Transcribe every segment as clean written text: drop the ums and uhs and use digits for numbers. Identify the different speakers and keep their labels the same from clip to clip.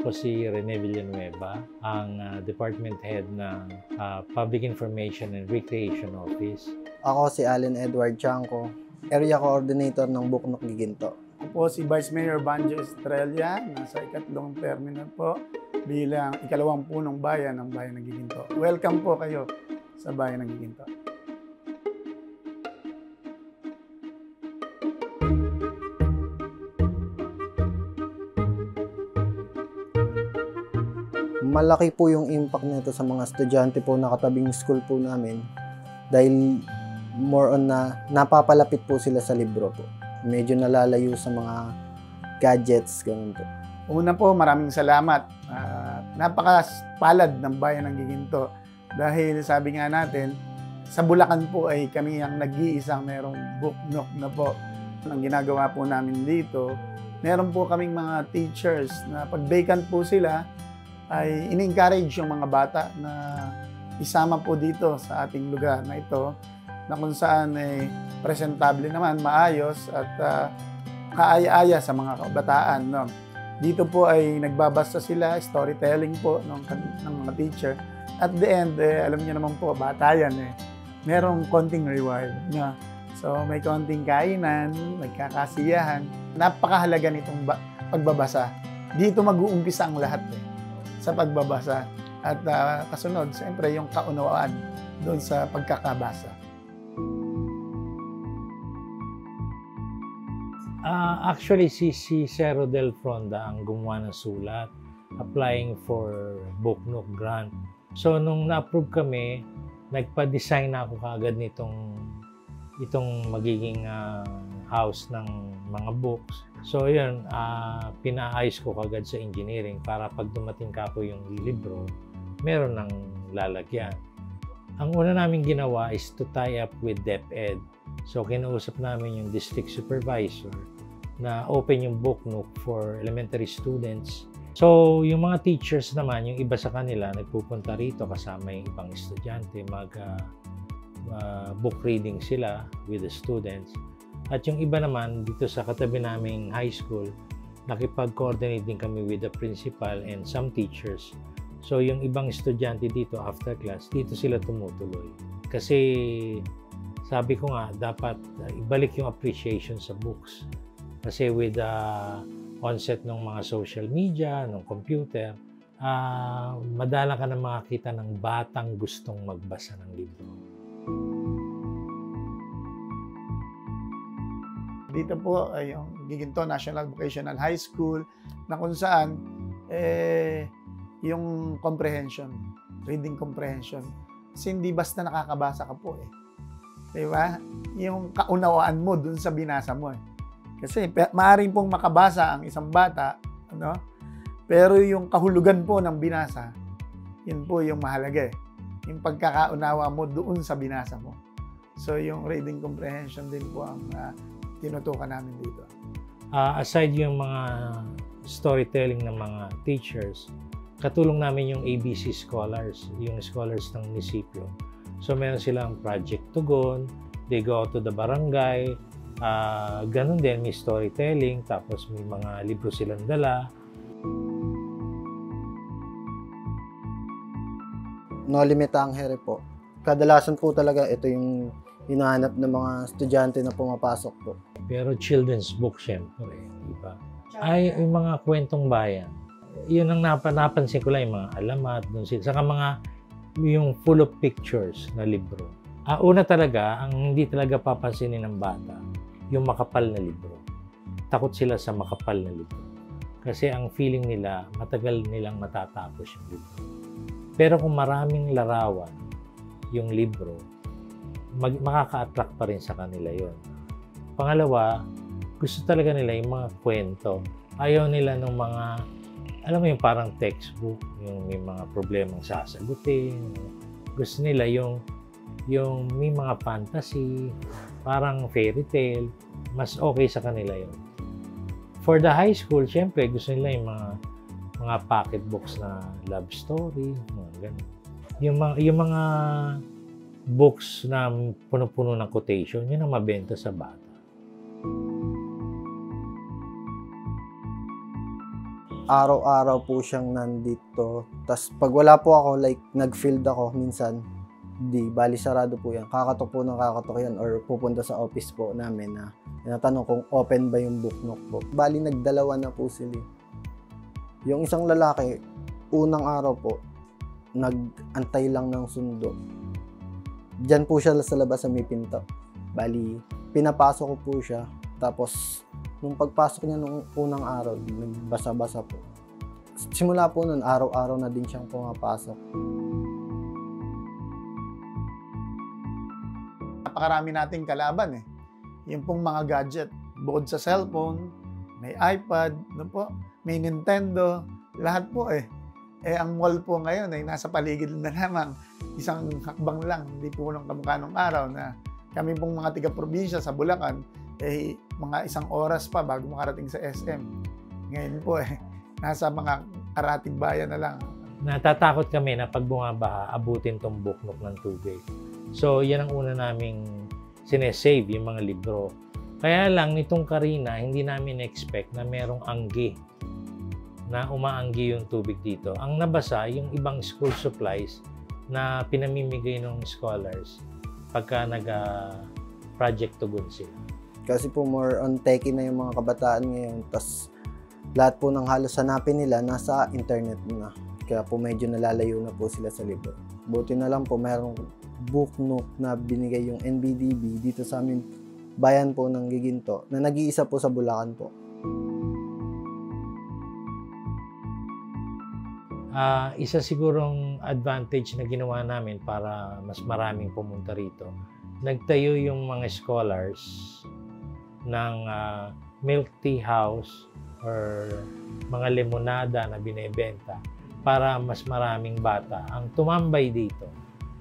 Speaker 1: Ako si Rene Villanueva, ang Department Head ng Public Information and Recreation Office.
Speaker 2: Ako si Allen Edward Chanco, Area Coordinator ng Buknok Giginto.
Speaker 3: Ako po si Vice Mayor Banjo Estrella, nasa ikatlong terminal po bilang ikalawang punong bayan ng Bayan ng Giginto. Welcome po kayo sa Bayan ng Giginto.
Speaker 2: Malaki po yung impact nito sa mga estudyante po na katabing school po namin dahil more on na napapalapit po sila sa libro po. Medyo nalalayo sa mga gadgets, ganun po.
Speaker 3: Una po, maraming salamat. Napakapalad ng Bayan ng Giginto dahil sabi nga natin, sa Bulacan po ay kami ang nag-iisang merong buknok na po. Ang ginagawa po namin dito, meron po kaming mga teachers na pag vacant po sila, ay ini-encourage yung mga bata na isama po dito sa ating lugar na ito na kung saan presentable naman, maayos at kaaya-aya sa mga kabataan. No? Dito po ay nagbabasa sila, storytelling po ng mga teacher. At the end, alam niyo naman po, bata yan merong konting reward. No? So may konting kainan, nagkakasiyahan. Napakahalaga nitong pagbabasa. Dito mag-uumpisa ang lahat sa pagbabasa at kasunod, siyempre, yung kaunawaan doon sa pagkakabasa.
Speaker 1: Actually, si Cero Del Fronda ang gumawa ng sulat applying for Buknok Grant. So, nung na-approve kami, nagpa-design na ako kaagad itong magiging house ng mga books. So yun, pinaayos ko kagad sa engineering para pag dumating ka po yung libro, meron ng lalagyan. Ang una namin ginawa is to tie up with DepEd. So kinausap namin yung district supervisor na open yung book nook for elementary students. So yung mga teachers naman, yung iba sa kanila, nagpupunta rito kasama yung ibang estudyante, book reading sila with the students. At yung iba naman, dito sa katabi naming high school, nakipag-coordinate din kami with the principal and some teachers. So yung ibang estudyante dito after class, dito sila tumutuloy. Kasi sabi ko nga, dapat ibalik yung appreciation sa books. Kasi with the onset ng mga social media, ng computer, madala ka na makakita ng batang gustong magbasa ng libro.
Speaker 3: Dito po ay yung Giginto National Vocational High School na kung saan yung comprehension, reading comprehension. Kasi hindi basta nakakabasa ka po Di ba? Yung kaunawaan mo dun sa binasa mo Kasi maaaring pong makabasa ang isang bata, pero yung kahulugan po ng binasa, yun po yung mahalaga Yung pagkakaunawa mo doon sa binasa mo. So yung reading comprehension din po ang tinutukan namin dito.
Speaker 1: Aside yung mga storytelling ng mga teachers, katulong namin yung ABC Scholars, yung scholars ng munisipyo. So meron silang Project Tugon, they go out to the barangay, ganun din, may storytelling, tapos may mga libro silang dala.
Speaker 2: No Limit ang Here po. Kadalasan po talaga ito yung hinahanap ng mga estudyante na pumapasok po.
Speaker 1: Pero children's book, syempre, di ba? Ay, yung mga kwentong bayan. Yun ang napansin ko lang, yung mga alamat, dun sila. Saka yung full of pictures na libro. Una talaga, ang hindi talaga papansinin ng bata, yung makapal na libro. Takot sila sa makapal na libro. Kasi ang feeling nila, matagal nilang matatapos yung libro. Pero kung maraming larawan yung libro, makaka-attract pa rin sa kanila yon. Pangalawa, gusto talaga nila yung mga kwento. Ayaw nila ng mga, alam mo yung parang textbook, yung may mga problemang sasagutin. Gusto nila yung may mga fantasy, parang fairy tale, mas okay sa kanila yon. For the high school, syempre, gusto nila yung mga pocket books na love story, mga ganun. Yung mga books na puno-puno ng quotation, yun ang mabenta sa bata.
Speaker 2: araw-araw po siyang nandito. Tas pag wala po ako, like nag-field ako minsan, bali sarado po yan. Kakatok po ng kakatok yan or pupunta sa office po namin na tinatanong kung open ba yung book nook po. Bali nagdalawa na po sila. Yung isang lalaki, unang araw po, nag-antay lang ng sundo. Diyan po siya sa labas sa may pinto. Bali, pinapasok ko po siya. Tapos, nung pagpasok niya nung unang araw, nagbasa-basa po. Simula po nun, araw-araw na din siyang pumapasok.
Speaker 3: Napakarami nating kalaban eh. Yung pong mga gadget, bukod sa cellphone, may iPad, may Nintendo, lahat po eh. Ang mall po ngayon ay nasa paligid na lamang, isang hakbang lang, hindi po nung kamukha nung araw na kami pong mga tiga-probinsya sa Bulacan, mga isang oras pa bago makarating sa SM. Ngayon po nasa mga karatig bayan na lang.
Speaker 1: Natatakot kami na pag bumabaha, abutin tong buknok ng tubig. So, yan ang una naming sinesave, yung mga libro. Kaya lang, nitong Karina, hindi namin expect na merong anggi, na umaanggi yung tubig dito. Ang nabasa, yung ibang school supplies na pinamimigay ng scholars pagka nag-project tugon sila.
Speaker 2: Kasi po more on techie na yung mga kabataan ngayon. Tas lahat po ng halos hanapin nila nasa internet na. Kaya po medyo nalalayo na po sila sa libro. Buti na lang po mayroong book nook na binigay yung NBDB dito sa amin bayan po ng Giginto na nag-iisa po sa Bulacan po.
Speaker 1: Isa sigurong advantage na ginawa namin para mas maraming pumunta rito. Nagtayo yung mga scholars ng milk tea house or mga limonada na binebenta para mas maraming bata ang tumambay dito.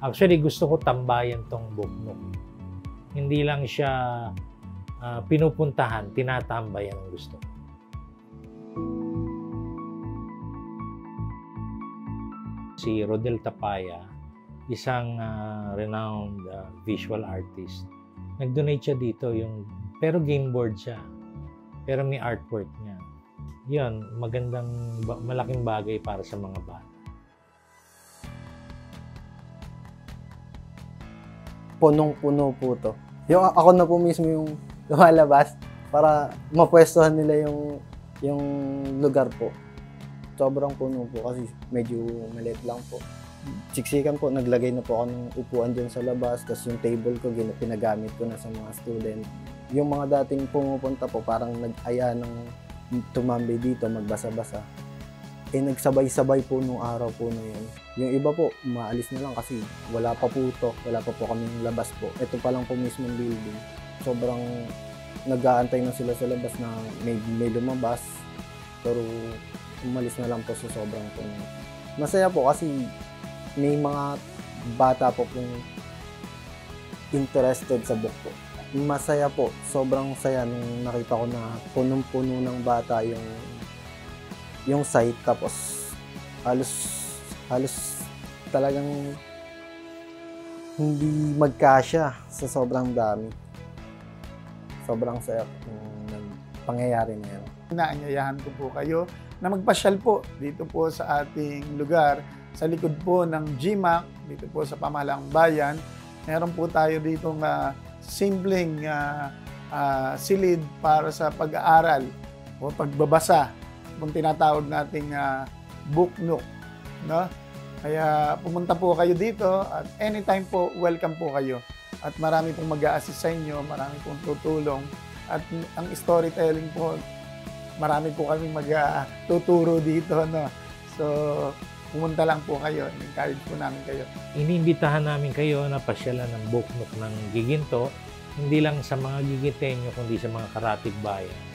Speaker 1: Actually, gusto ko tambayan tong buknok. Hindi lang siya pinupuntahan, tinatambayan ang gusto ko. Si Rodel Tapaya, isang renowned visual artist. Nag-donate siya dito, pero game board siya. Pero may artwork niya. Yun, malaking bagay para sa mga bata.
Speaker 2: Punong-puno po to. Yung ako na po mismo yung lumalabas para mapwestuhan nila yung lugar po. Sobrang puno po kasi medyo maliit lang po. Siksikan po, naglagay na po ako ng upuan dyan sa labas, tapos yung table ko, pinagamit ko na sa mga student. Yung mga dating pumupunta po, parang nag-aya ng tumambay dito, magbasa-basa. Nagsabay-sabay po nung araw po na yun. Yung iba po, maalis na lang kasi wala pa po kaming labas po. Ito pa lang po mismong building. Sobrang nag-aantay na sila sa labas na may lumabas. Pero umalis na lang po sa sobrang puno. Masaya po kasi may mga bata po kung interested sa book po. Masaya po, sobrang saya nung nakita ko na punong-puno ng bata yung site, tapos halos talagang hindi magkasya sa sobrang dami. Sobrang saya ng pangyayari na yan.
Speaker 3: Inaanyayahan ko po kayo na magpasyal po dito po sa ating lugar, sa likod po ng GMAC, dito po sa Pamahalang Bayan. Meron po tayo dito simpleng silid para sa pag-aaral o pagbabasa, kung tinatawag nating book nook. No? Kaya pumunta po kayo dito at anytime po, welcome po kayo. At marami pong mag-a-assist sa inyo, marami pong tutulong. At ang storytelling po, marami po kami mag-tuturo dito. No? So, pumunta lang po kayo. Encourage po namin kayo.
Speaker 1: Iniimbitahan namin kayo na pasyalan ng book nook ng Giginto, hindi lang sa mga Giginteño, kundi sa mga karatig bayan.